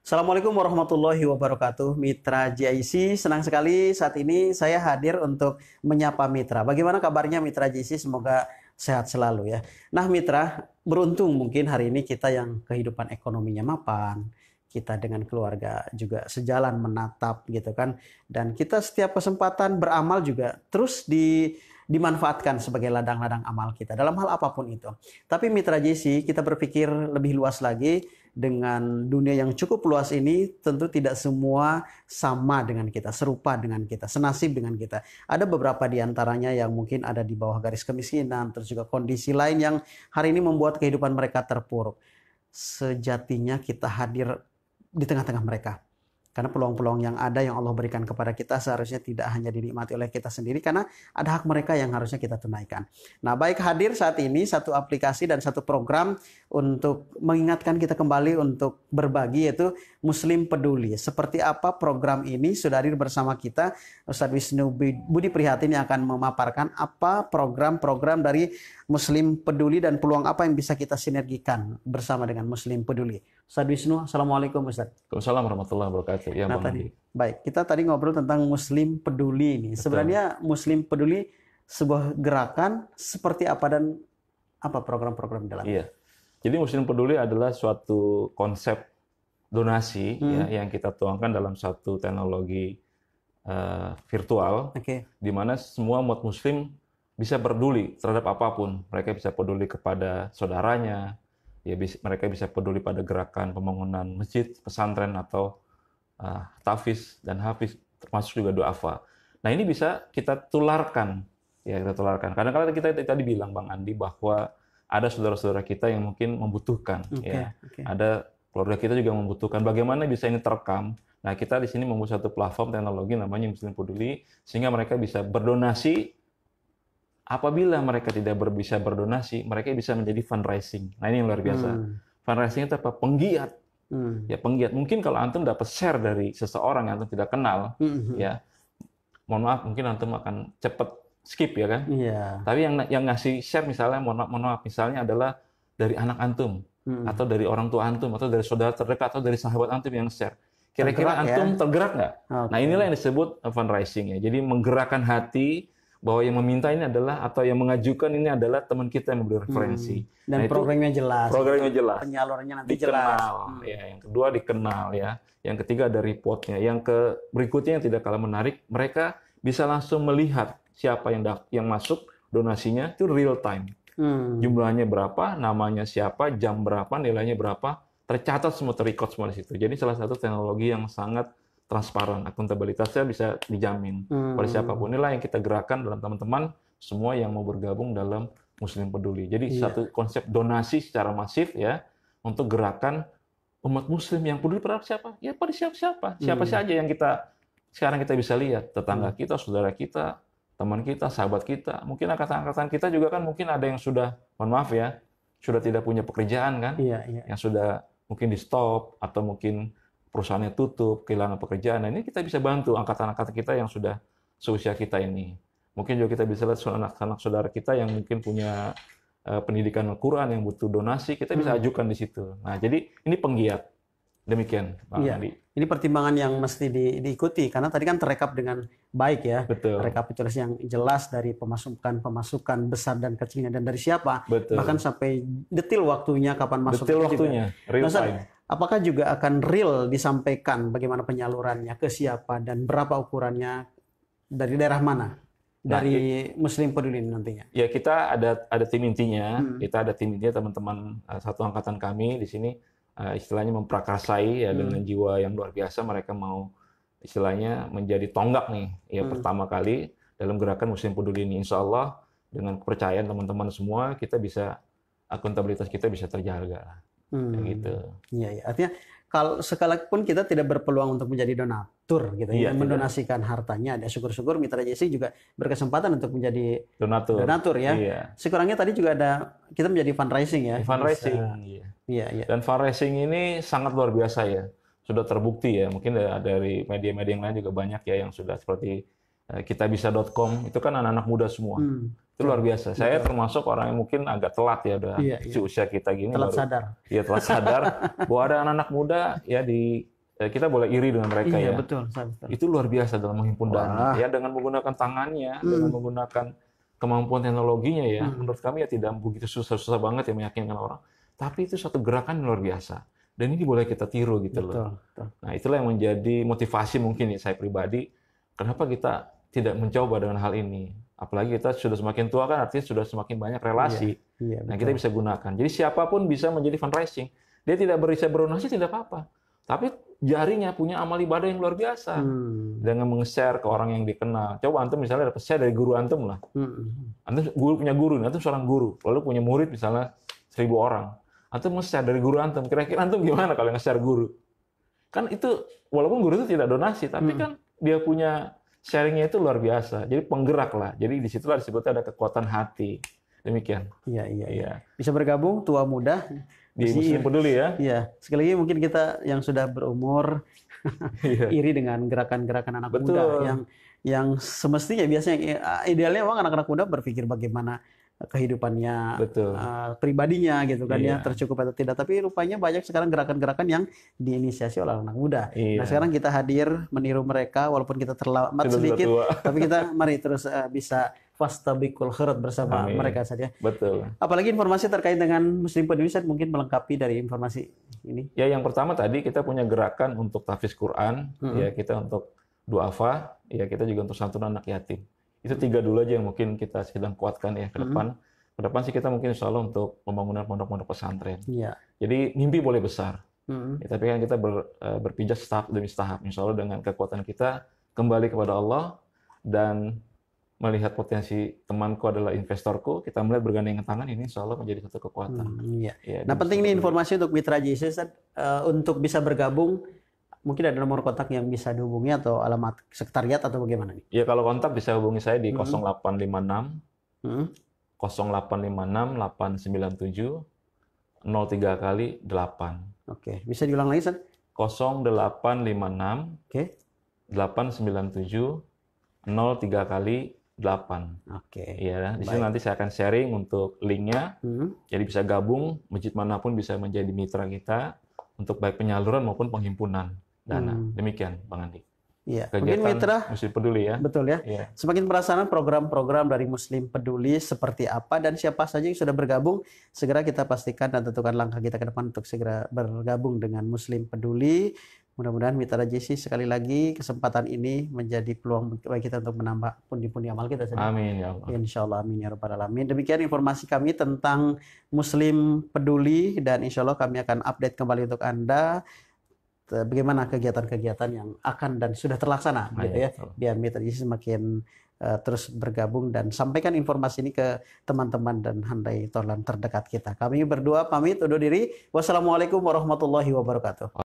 Assalamualaikum warahmatullahi wabarakatuh, Mitra JIC. Senang sekali saat ini saya hadir untuk menyapa Mitra. Bagaimana kabarnya Mitra JIC? Semoga sehat selalu ya. Nah Mitra, beruntung mungkin hari ini kita yang kehidupan ekonominya mapan, kita dengan keluarga juga sejalan menatap gitu kan. Dan kita setiap kesempatan beramal juga terus dimanfaatkan sebagai ladang-ladang amal kita dalam hal apapun itu. Tapi Mitra JC, kita berpikir lebih luas lagi. Dengan dunia yang cukup luas ini, tentu tidak semua sama dengan kita, serupa dengan kita, senasib dengan kita. Ada beberapa di antaranya yang mungkin ada di bawah garis kemiskinan, terus juga kondisi lain yang hari ini membuat kehidupan mereka terpuruk. Sejatinya kita hadir di tengah-tengah mereka. Karena peluang-peluang yang ada yang Allah berikan kepada kita seharusnya tidak hanya dinikmati oleh kita sendiri, karena ada hak mereka yang harusnya kita tunaikan. Nah, baik hadir saat ini satu aplikasi dan satu program untuk mengingatkan kita kembali untuk berbagi, yaitu Muslim Peduli. Seperti apa program ini? Sudah hadir bersama kita Ustadz Wisnu Budi Prihatin yang akan memaparkan apa program-program dari Muslim Peduli dan peluang apa yang bisa kita sinergikan bersama dengan Muslim Peduli. Ustadz Wisnu, Assalamualaikum Ustadz. Waalaikumsalam warahmatullahi wabarakatuh. Ya, Nah, baik, kita tadi ngobrol tentang Muslim Peduli ini. Betul. Sebenarnya Muslim Peduli sebuah gerakan seperti apa dan apa program-program dalamnya? Iya. Jadi Muslim Peduli adalah suatu konsep donasi ya, yang kita tuangkan dalam satu teknologi virtual, di mana semua umat Muslim bisa peduli terhadap apapun. Mereka bisa peduli kepada saudaranya, ya, mereka bisa peduli pada gerakan pembangunan masjid, pesantren, atau tafiz dan hafiz, termasuk juga duafa. Nah, ini bisa kita tularkan, ya, kita tularkan. Kadang-kadang kita tadi bilang Bang Andi bahwa ada saudara-saudara kita yang mungkin membutuhkan, ada keluarga kita juga membutuhkan. Bagaimana bisa ini terekam? Nah, kita di sini membuat satu platform teknologi namanya Muslim Peduli, sehingga mereka bisa berdonasi. Apabila mereka tidak bisa berdonasi, mereka bisa menjadi fundraising. Nah, ini yang luar biasa. Fundraising itu apa? Penggiat. Ya, penggiat. Mungkin kalau antum dapat share dari seseorang yang antum tidak kenal, ya, mohon maaf, mungkin antum akan cepat skip, ya kan? Tapi yang ngasih share misalnya, mohon maaf, misalnya adalah dari anak antum, atau dari orang tua antum, atau dari saudara terdekat, atau dari sahabat antum yang share. Kira-kira antum tergerak nggak? Nah, inilah yang disebut fundraising, ya. Jadi menggerakkan hati bahwa yang meminta ini adalah, atau yang mengajukan ini adalah teman kita yang memberi referensi. Dan nah, programnya jelas. Programnya jelas. Penyalurannya nanti dikenal, jelas. Ya, yang kedua dikenal, ya. Yang ketiga ada reportnya. Yang berikutnya yang tidak kalah menarik, mereka bisa langsung melihat siapa yang masuk donasinya itu real time. Jumlahnya berapa, namanya siapa, jam berapa, nilainya berapa, tercatat semua, terrecord semua di situ. Jadi salah satu teknologi yang sangat transparan, akuntabilitasnya bisa dijamin oleh siapapun. Inilah yang kita gerakan dalam teman-teman semua yang mau bergabung dalam Muslim Peduli. Jadi satu konsep donasi secara masif, ya, untuk gerakan umat Muslim yang peduli pada siapa? Ya pada siapa-siapa. Siapa saja yang sekarang kita bisa lihat, tetangga kita, saudara kita, teman kita, sahabat kita, mungkin angkatan-angkatan kita juga kan mungkin ada yang sudah, mohon maaf ya, sudah tidak punya pekerjaan kan, yang sudah mungkin di stop atau mungkin perusahaannya tutup, kehilangan pekerjaan. Nah, ini kita bisa bantu angkatan-angkatan kita yang sudah seusia kita ini. Mungkin juga kita bisa lihat anak-anak saudara kita yang mungkin punya pendidikan Al-Quran yang butuh donasi, kita bisa ajukan di situ. Nah, jadi ini penggiat. Demikian, Bang Andi. Ini pertimbangan yang mesti diikuti, karena tadi kan terekap dengan baik, ya. Betul. Rekapitulasi yang jelas dari pemasukan besar dan kecilnya, dan dari siapa. Betul. Bahkan sampai detil waktunya, kapan masuknya. Detil waktunya, real time. Apakah juga akan real disampaikan bagaimana penyalurannya, ke siapa, dan berapa ukurannya, dari daerah mana? Dari Muslim Peduli nantinya? Ya, kita ada tim intinya. Kita ada tim intinya, teman-teman satu angkatan kami di sini, istilahnya memprakarsai, ya, dengan jiwa yang luar biasa. Mereka mau istilahnya menjadi tonggak nih, ya, pertama kali dalam gerakan Muslim Peduli ini. Insya Allah dengan kepercayaan teman-teman semua, kita bisa, akuntabilitas kita bisa terjaga. Gitu. Iya. Artinya kalau sekalipun kita tidak berpeluang untuk menjadi donatur, gitu, mendonasikan hartanya, ada syukur-syukur Mitra JC juga berkesempatan untuk menjadi donatur, ya. Iya. Sekurangnya tadi juga ada kita menjadi fundraising, ya. Fundraising, iya. Dan fundraising ini sangat luar biasa, ya. Sudah terbukti, ya. Mungkin dari media-media yang lain juga banyak, ya, yang sudah seperti kitabisa.com, itu kan anak-anak muda semua. Itu luar biasa. Saya termasuk orang yang mungkin agak telat, ya, udah usia kita gini. Telat sadar. Iya, telat sadar bahwa ada anak-anak muda, ya, di kita boleh iri dengan mereka Iya, ya. betul. Itu luar biasa dalam menghimpun dana ya, dengan menggunakan tangannya, dengan menggunakan kemampuan teknologinya ya. Menurut kami ya tidak begitu susah-susah banget ya meyakinkan orang. Tapi itu suatu gerakan yang luar biasa. Dan ini boleh kita tiru gitu loh. Nah, itulah yang menjadi motivasi mungkin ya saya pribadi. Kenapa kita tidak mencoba dengan hal ini? Apalagi kita sudah semakin tua kan, artinya sudah semakin banyak relasi. Nah, kita bisa gunakan. Jadi siapapun bisa menjadi fundraising. Dia tidak bisa berdonasi tidak apa-apa. Tapi jarinya punya amal ibadah yang luar biasa. Dengan meng-share ke orang yang dikenal. Coba antum misalnya dapat share dari guru antum lah. Antum punya guru, antum seorang guru. Lalu punya murid misalnya 1000 orang. Antum nge-share dari guru antum. Kira-kira antum gimana kalau nge-share guru? Kan itu, walaupun guru itu tidak donasi, tapi kan dia punya sharingnya itu luar biasa. Jadi penggerak lah. Jadi disitulah disebutnya ada kekuatan hati. Demikian. Iya. Bisa bergabung tua muda di Muslim Peduli ya. Iya. Sekali lagi mungkin kita yang sudah berumur iri dengan gerakan-gerakan anak muda yang semestinya biasanya idealnya memang anak-anak muda berpikir bagaimana kehidupannya pribadinya gitu kan ya, tercukup atau tidak, tapi rupanya banyak sekarang gerakan-gerakan yang diinisiasi oleh anak muda. Nah, sekarang kita hadir meniru mereka walaupun kita terlambat sedikit, tapi kita mari terus bisa fastabiqul khairat bersama mereka saja. Betul. Apalagi informasi terkait dengan Muslim Peduli mungkin melengkapi dari informasi ini. Ya, yang pertama tadi kita punya gerakan untuk tahfiz Quran, ya kita untuk duafa, ya kita juga untuk santunan anak yatim. Itu 3 dulu aja yang mungkin kita sedang kuatkan ya ke depan. Ke depan sih kita mungkin insya Allah untuk pembangunan pondok-pondok pesantren. Jadi mimpi boleh besar. Ya, tapi kan kita berpijak tahap demi tahap. Insya Allah dengan kekuatan kita kembali kepada Allah dan melihat potensi temanku adalah investorku, kita melihat bergandengan tangan, ini insya Allah menjadi satu kekuatan. Ya, nah penting nih informasi untuk mitra JIC untuk bisa bergabung. Mungkin ada nomor kontak yang bisa dihubungi atau alamat sekretariat atau bagaimana nih? Ya, kalau kontak bisa hubungi saya di 0856 0856 897 03 kali 8. Oke, bisa diulang lagi, San? 0856 897 03 kali 8. Oke. Iya, di sini nanti saya akan sharing untuk linknya. Jadi bisa gabung, masjid manapun bisa menjadi mitra kita untuk baik penyaluran maupun penghimpunan dana. Demikian, Bang Andi. Iya. Kegiatan Mungkin mitra Muslim Peduli ya. Betul ya. Semakin penasaran program-program dari Muslim Peduli seperti apa dan siapa saja yang sudah bergabung, segera kita pastikan dan tentukan langkah kita ke depan untuk segera bergabung dengan Muslim Peduli. Mudah-mudahan mitra JIC sekali lagi kesempatan ini menjadi peluang bagi kita untuk menambah pundi-pundi amal kita. Amin ya Allah. Insya Allah, amin ya rabbal alamin. Demikian informasi kami tentang Muslim Peduli dan insya Allah kami akan update kembali untuk Anda bagaimana kegiatan-kegiatan yang akan dan sudah terlaksana gitu ya, biar mitra JIC semakin terus bergabung dan sampaikan informasi ini ke teman-teman dan handai tolan terdekat kita. Kami berdua pamit undur diri. Wassalamualaikum warahmatullahi wabarakatuh.